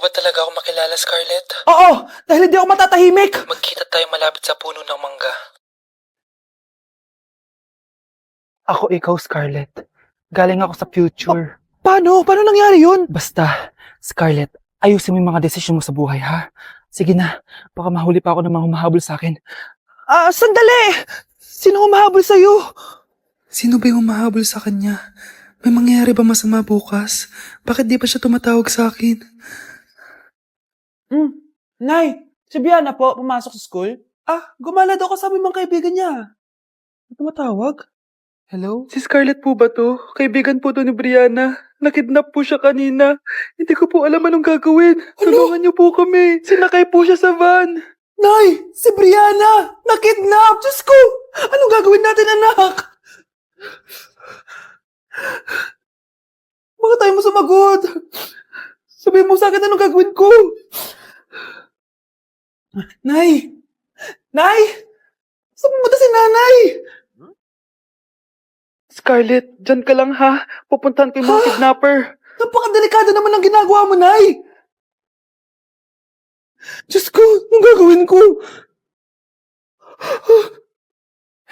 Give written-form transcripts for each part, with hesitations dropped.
ba talaga ako makilala, Scarlett? Oo, dahil hindi ako matatahimik. Magkita tayo malapit sa puno ng mangga. Ako ikaw, Scarlett. Galing ako sa future. Paano? Paano nangyari yun? Basta, Scarlett, ayusin mo yung mga desisyon mo sa buhay, ha? Sige na, baka mahuli pa ako ng mga humahabol sa akin. Sandali! Sino humahabol sa'yo? Sino ba yung humahabol sa kanya? May mangyayari ba masama bukas? Bakit di pa siya tumatawag sa akin? Nay, si Biana po, pumasok sa school? Gumala daw kasama yung mga kaibigan niya. Tumatawag? Hello? Si Scarlett po ba to? Kaibigan po to ni Brianna. Nakidnap po siya kanina. Hindi ko po alam anong gagawin. Tulungan niyo po kami. Sinakay po siya sa van. Nay, si Brianna! Nakidnap! Diyos ko! Anong gagawin natin, anak? Bakit tayo mo sumagot? Sabihin mo sa akin anong gagawin ko? Nay! Nay! Saan pumunta si nanay? Scarlett, dyan ka lang ha. Pupuntahan ko yung mga kidnapper. Napakadelikado naman ang ginagawa mo, Nay! Diyos ko, anong gagawin ko?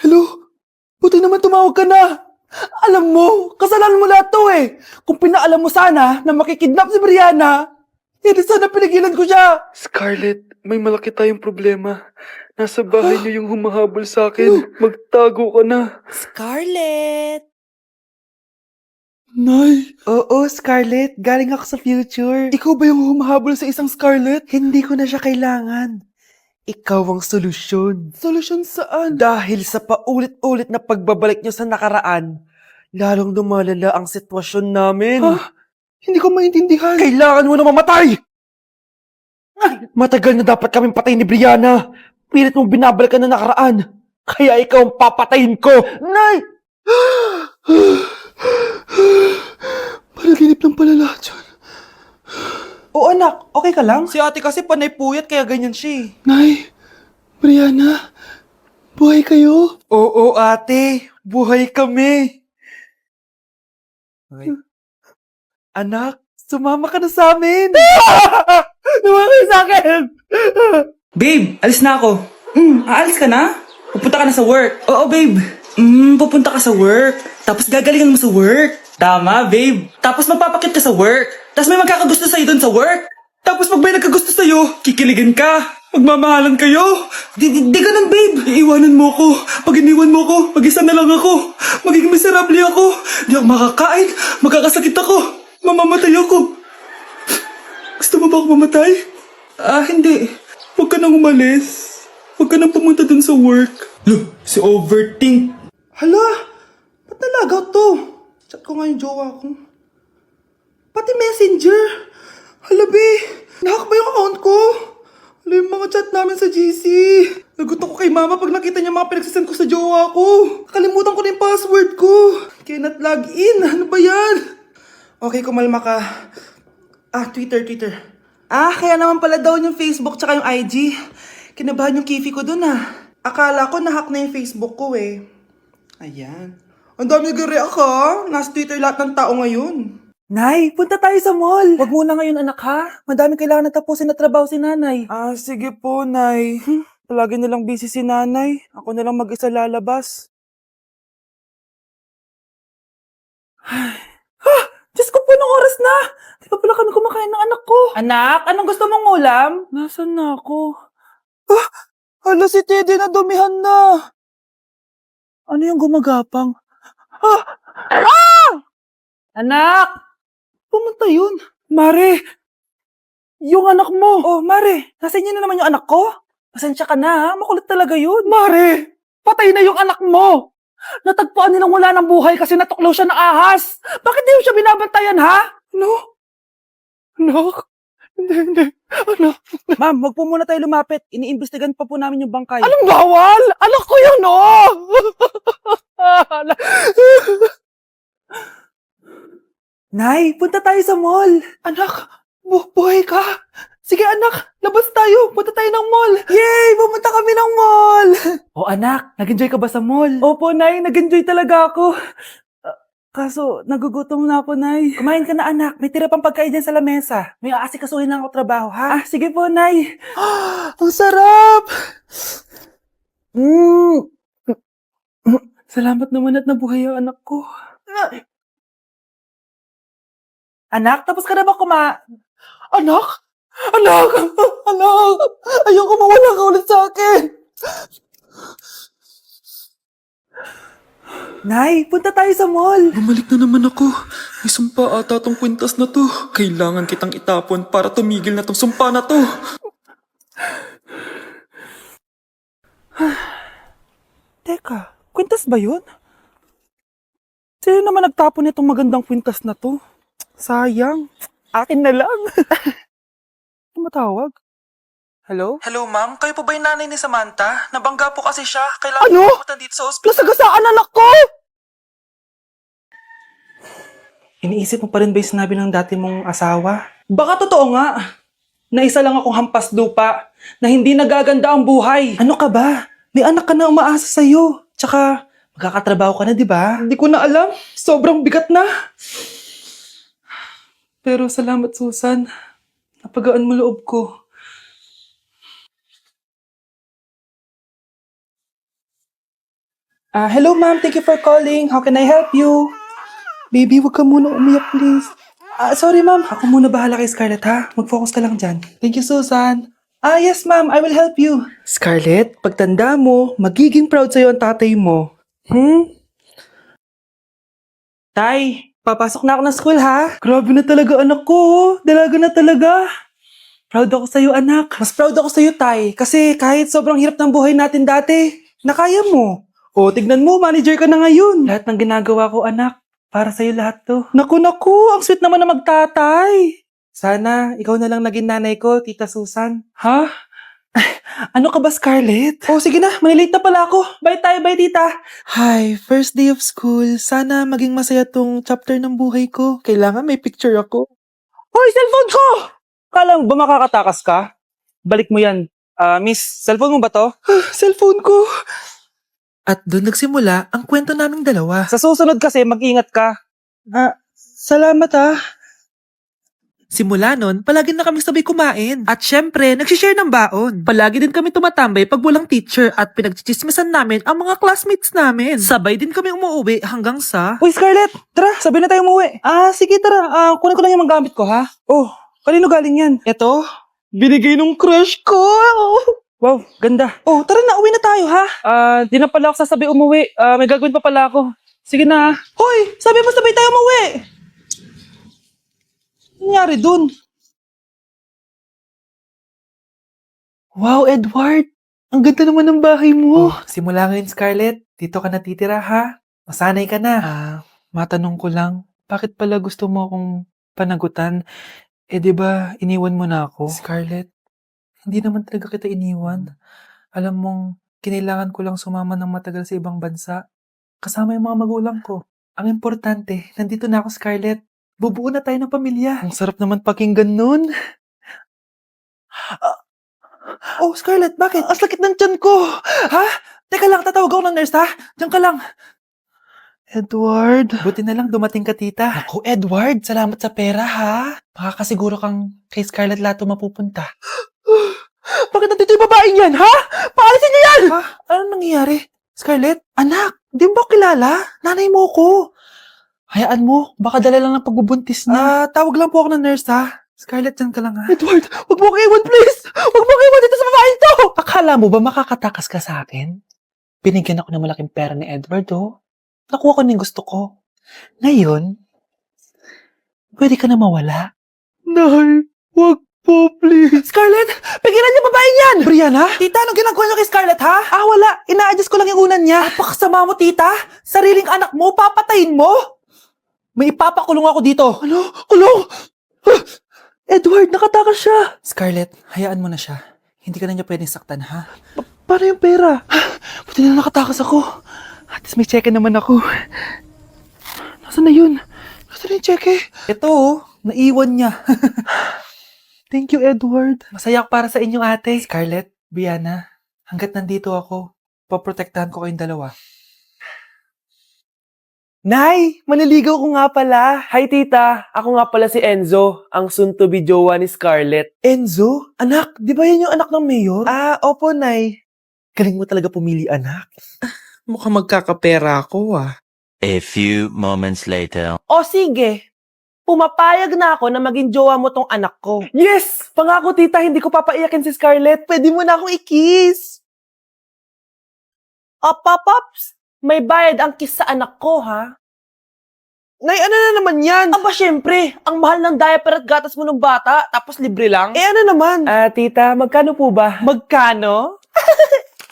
Hello? Buti naman tumawag ka na. Alam mo, kasalanan mo lahat to eh. Kung pinaalam mo sana na makikidnap si Brianna, hindi sana pinigilan ko siya. Scarlett, may malaki tayong problema. Nasa bahay niyo yung humahabol sa akin. Magtago ka na. Scarlett! Nay. Oo, Scarlett. Galing ako sa future. Ikaw ba yung humahabol sa isang Scarlett? Hindi ko na siya kailangan. Ikaw ang solusyon. Solusyon saan? Dahil sa paulit-ulit na pagbabalik niyo sa nakaraan, lalong lumalala ang sitwasyon namin. Hindi ko maintindihan. Kailangan mo na mamatay! Matagal na dapat kaming patay ni Brianna. Pilit mong binabalikan na nakaraan. Kaya ikaw ang papatayin ko. Nay! Panaginip lang pala lahat yun. Oo anak, okay ka lang? Si ate kasi panay puyat kaya ganyan siya eh. Nay, Brianna, buhay kayo? Oo ate, buhay kami. Okay. Anak, sumama ka na sa amin. Sumama kayo sa akin. Babe, alis na ako. Aalis ka na? Pupunta ka na sa work. Oo, babe. Pupunta ka sa work. Tapos gagalingan mo sa work. Tama, babe. Tapos magpapakit ka sa work. Tapos may magkakagusto sa'yo dun sa work. Tapos pag may nagkagusto sa'yo, kikiligan ka. Magmamahalan kayo. Di ganun, babe. Iiwanan mo ko. Pag iniwan mo ko, mag-isa na lang ako. Magiging miserable ako. Di ako makakain. Magkakasakit ako. Mamamatay ako. Gusto mo ba ako mamatay? Hindi. Huwag ka nang umalis. Huwag ka nang pumunta dun sa work. Look, si Overthink. Hala, ba't nalagaw to? Chat ko nga yung jowa ko. Pati messenger. Hala, be. Nahack ba yung account ko? Hala, yung mga chat namin sa GC. Nagutok ko kay mama pag nakita niya mga pinagsasend ko sa jowa ko. Kalimutan ko na yung password ko. Cannot log in. Ano ba yan? Okay, kumalma ka. Twitter. Kaya naman pala daw yung Facebook tsaka yung IG. Kinabahan yung kifi ko dun Akala ko nahack na yung Facebook ko eh. Ayan. Ang dami nag-react ha. Nasa Twitter lahat ng tao ngayon. Nay, punta tayo sa mall. Wag muna ngayon anak ha. Madami kailangan natapusin na trabaho si nanay. Sige po nay. Palagi nilang busy si nanay. Ako na lang mag-isa lalabas. Diyos ko po, nung oras na. Di pa pala kami kumakain ng anak ko. Anak, anong gusto mong ulam? Nasaan na ako? Hala, si Teddy na dumihan na. Ano yung gumagapang? Anak! Pumunta yun. Mare! Yung anak mo! Oh, Mare! Nasa inyo na naman yung anak ko? Pasensya ka na ha, makulit talaga yun. Mare! Patay na yung anak mo! Natagpuan nilang wala ng buhay kasi natuklaw siya ng ahas! Bakit di mo siya binabantayan ha? No? Anak? Hindi. Anak. Ma'am, wag po muna tayo lumapit. Iniimbestigan pa po namin yung bangkay. Anong bawal? Anak ko yun, oh! Nay, punta tayo sa mall. Anak, buhay ka? Sige anak, labas tayo. Punta tayo ng mall. Yay! Pumunta kami ng mall. Oh anak, nag-enjoy ka ba sa mall? Opo, Nay. Nag-enjoy talaga ako. Kaso, nagugutom na ako, Nay. Kumain ka na, anak. May tira pang pagkain dyan sa lamesa. May aasikasuhin lang ako trabaho, ha? Sige po, Nay. Ang sarap! Salamat naman at nabuhay ang anak ko. Anak, tapos ka na ba Anak? Anak! Anak! Ayoko mawala ka ulit sa akin! Nay, punta tayo sa mall. Bumalik na naman ako. May sumpa ata tong kwintas na to. Kailangan kitang itapon para tumigil na tong sumpa na to. Teka, kwintas ba yun? Sino naman nagtapon nitong magandang kwintas na to? Sayang. Akin na lang. Tumatawag? Hello? Hello, ma'am. Kayo po ba yung nanay ni Samantha? Nabangga po kasi siya. Kailangan Ano? pumunta dito sa ospital. Nasagasaan anak ko! Iniisip mo pa rin ba yung sinabi ng dati mong asawa? Baka totoo nga. Na isa lang akong hampas lupa. Na hindi nagaganda ang buhay. Ano ka ba? May anak ka na umaasa sa'yo. Tsaka, magkakatrabaho ka na, di ba? Hindi ko na alam. Sobrang bigat na. Pero salamat, Susan. Napagaan mo loob ko. Hello, ma'am. Thank you for calling. How can I help you? Baby, wag ka muna umiyak, please. Sorry, ma'am. Ako muna bahala kay Scarlett, ha? Mag-focus ka lang dyan. Thank you, Susan. Yes, ma'am. I will help you. Scarlett, pagtanda mo, magiging proud sa'yo ang tatay mo. Tay, papasok na ako ng school, ha? Grabe na talaga, anak ko. Dalaga na talaga. Proud ako sa'yo, anak. Mas proud ako sa'yo, Tay. Kasi kahit sobrang hirap ng buhay natin dati, nakaya mo. O, tignan mo, manager ka na ngayon. Lahat ng ginagawa ko, anak, para sa'yo lahat to. Naku, ang sweet naman na magtatay. Sana, ikaw na lang naging nanay ko, Tita Susan. Ha? Ano ka ba, Scarlett? Oh, sige na, manilate na pala ako. Bye tayo, bye, Tita. Hi, first day of school. Sana maging masaya tong chapter ng buhay ko. Kailangan may picture ako. Hoy, cellphone ko! Kala mo ba makakatakas ka? Balik mo yan. Miss, cellphone mo ba to? Cellphone ko. At doon nagsimula ang kwento naming dalawa. Sa susunod kasi, mag-ingat ka. Salamat. Simula nun, palagi na kami sabay kumain. At syempre, nagsishare ng baon. Palagi din kami tumatambay pag walang teacher at pinagchichismisan namin ang mga classmates namin. Sabay din kami umuwi hanggang sa... Uy, Scarlett! Tara, sabay na tayo umuwi. Sige, tara. Kunin ko lang yung mga gamit ko, ha? Oh, kanino galing yan? Eto, binigay nung crush ko. Wow, ganda. Oh, tara na, uwi na tayo, ha? Di na pala ako sasabi umuwi. May gagawin pa pala ako. Sige na. Hoy, sabi mo sabay tayo umuwi. Ano nangyari dun? Wow, Edward! Ang ganda naman ng bahay mo. Simula ngayon, Scarlett. Dito ka natitira, ha? Masanay ka na. Matanong ko lang, bakit pala gusto mo akong panagutan? Di ba iniwan mo na ako? Scarlett, hindi naman talaga kita iniwan. Alam mong, kinailangan ko lang sumama ng matagal sa ibang bansa. Kasama yung mga magulang ko. Ang importante, nandito na ako, Scarlett. Bubuo na tayo ng pamilya. Ang sarap naman pakinggan nun. Oh, Scarlett, bakit? Ang sakit ng tiyan ko! Ha? Teka lang, tatawag ako ng nurse, ha? Diyan ka lang. Edward. Buti na lang dumating ka, tita. Ako, Edward, salamat sa pera, ha? Makakasiguro kang kay Scarlett Lato mapupunta. Bakit nandito yung babaeng yan, ha? Paalisin niyo yan! Ha? Ano nangyayari? Scarlett, anak, di mo ba kilala? Nanay mo ko. Hayaan mo, baka dala lang ng pagbubuntis niya. Tawag lang po ako ng nurse, ha? Scarlett, dyan ka lang, ha? Edward, wag mo kang iwan, please! Wag mo kang iwan dito sa babaeng to! Akala mo ba makakatakas ka sa akin? Binigyan ako ng malaking pera ni Edward, oh. Nakuha ko na yung gusto ko. Ngayon, pwede ka na mawala. Nay, wag po, please. Scarlett, pigilan niyo babaeng yan! Brianna? Tita, anong ginagawa niyo kay Scarlett, ha? Wala. Ina-adjust ko lang yung unan niya. Napakasama mo, tita. Sariling anak mo, papatayin mo? May ipapakulong ako dito. Ano? Kulong! Edward, nakatakas siya! Scarlett, hayaan mo na siya. Hindi ka na niya pwedeng saktan, ha? Paano yung pera? Buti na nakatakas ako. At least may cheque naman ako. Nasaan na yun? Nasaan na yung cheque? Ito, oh. Naiwan niya. Thank you, Edward. Masaya ako para sa inyo, ate. Scarlett, Brianna, hanggat nandito ako, poprotektahan ko kayong dalawa. Nay, maniligaw ko nga pala. Hi, tita. Ako nga pala si Enzo, ang soon-to-be jowa ni Scarlett. Enzo? Anak, di ba yan yung anak ng mayor? Opo, Nay. Galing mo talaga pumili, anak. Mukhang magkakapera ako A few moments later. O sige, pumapayag na ako na maging jowa mo tong anak ko. Yes! Pangako, tita, hindi ko papaiyakin si Scarlett. Pwede mo na akong i-kiss. Pops, may bayad ang kiss sa anak ko, ha? Nay, ano na naman yan? Aba, syempre, ang mahal ng diaper at gatas mo ng bata, tapos libre lang. Ano naman? Tita, magkano po ba? Magkano?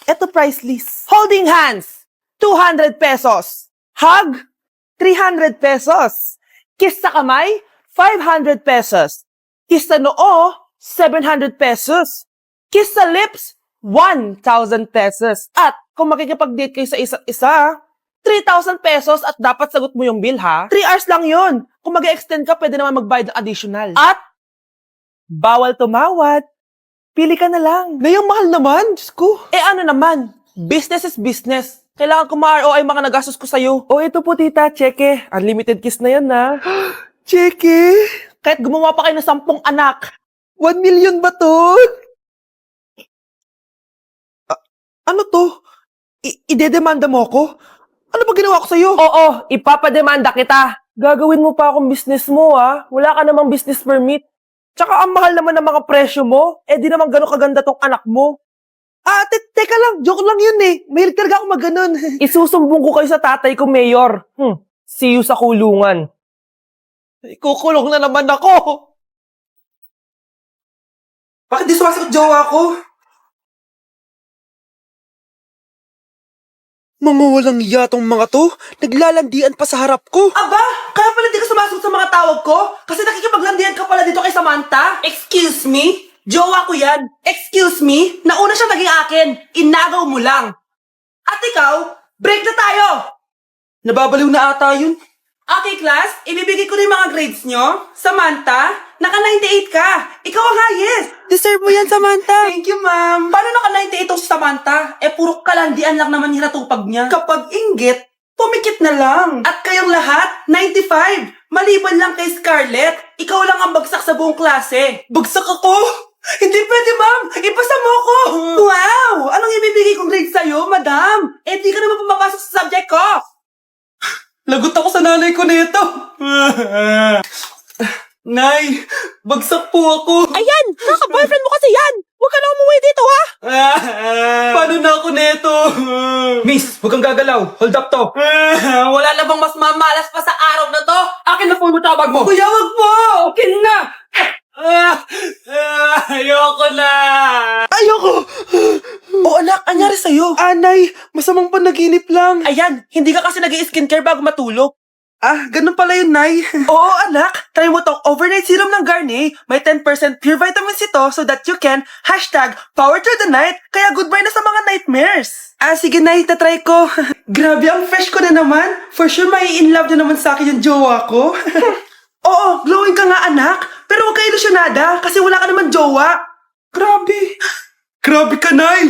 Eto price list. Holding hands, 200 pesos. Hug, 300 pesos. Kiss sa kamay, 500 pesos. Kiss sa noo, 700 pesos. Kiss sa lips, 1,000 pesos. At kung makikipag-date kayo sa isa't isa, 3,000 pesos at dapat sagot mo yung bill, ha? 3 hours lang yun. Kung mag-extend ka, pwede naman magbayad ng additional. At, bawal tumawad. Pili ka na lang. Ngayong mahal naman, Diyos ko. Ano naman? Business is business. Kailangan ko ma-ROI mga nagastos ko sa'yo. Ito po, tita. Cheque. Unlimited kiss na yan, na. Cheque? Kahit gumawa pa kayo ng 10 anak. 1 million ba to? Ano to? Idedemanda mo ako? Ano ba ginawa ko sa'yo? Oo, ipapademanda kita. Gagawin mo pa akong business mo, ha? Wala ka namang business permit. Tsaka ang mahal naman ng mga presyo mo. Di naman gano'ng kaganda tong anak mo. Teka lang, joke lang yun eh. Mahilig talaga ako maganon. Isusumbong ko kayo sa tatay ko, Mayor. See you sa kulungan. Ikukulong na naman ako. Bakit di sumasagot jowa ko? Mga walang iya tong mga to. Naglalandian pa sa harap ko. Aba, kaya pala di ka sumasagot sa mga tawag ko? Kasi nakikipaglandian ka pala dito kay Samantha? Excuse me? Jowa ko yan. Excuse me? Nauna siya naging akin. Inagaw mo lang. At ikaw, break na tayo! Nababaliw na ata yun. Okay, class, ibibigay ko na yung mga grades nyo. Samantha, naka-98 ka. Ikaw ang highest. Deserve mo yan, Samantha. Thank you, ma'am. Paano naka-98 itong si Samantha? Puro kalandian lang naman yung natupag niya. Kapag inggit, pumikit na lang. At kayong lahat, 95. Maliban lang kay Scarlett, ikaw lang ang bagsak sa buong klase. Bagsak ako? Hindi pwede, ma'am. Ipasa mo ko. Wow! Anong ibibigay kong grade sa'yo, madam? Di ka naman pumapasok sa subject ko. Lagot ako sa nanay ko nito. Nay, bagsak po ako. Ayan! Kaka-boyfriend mo kasi yan! Huwag ka na umuwi dito, ha? Paano na ako neto? Miss, huwag kang gagalaw. Hold up to. Wala na bang mas mamalas pa sa araw na to? Akin na phone mo, tawag mo. Kuya, wag po! Akin na. Ayoko na! Ayoko. Anak, anyari sa'yo? Anay, masamang panaginip lang. Ayan, hindi ka kasi nag-i-skincare bago matulog. Ganun pala yun, Nay. Oo, anak. Try mo tong overnight serum ng Garnier. May 10% pure vitamins ito so that you can #power through the night. Kaya goodbye na sa mga nightmares. Sige, Nay, tatry ko. Grabe, ang fresh ko na naman. For sure, may in love na naman sa akin yung jowa ko. Oo, glowing ka nga, anak. Pero huwag ka ilusyonada kasi wala ka naman jowa. Grabe. Grabe ka, Nay.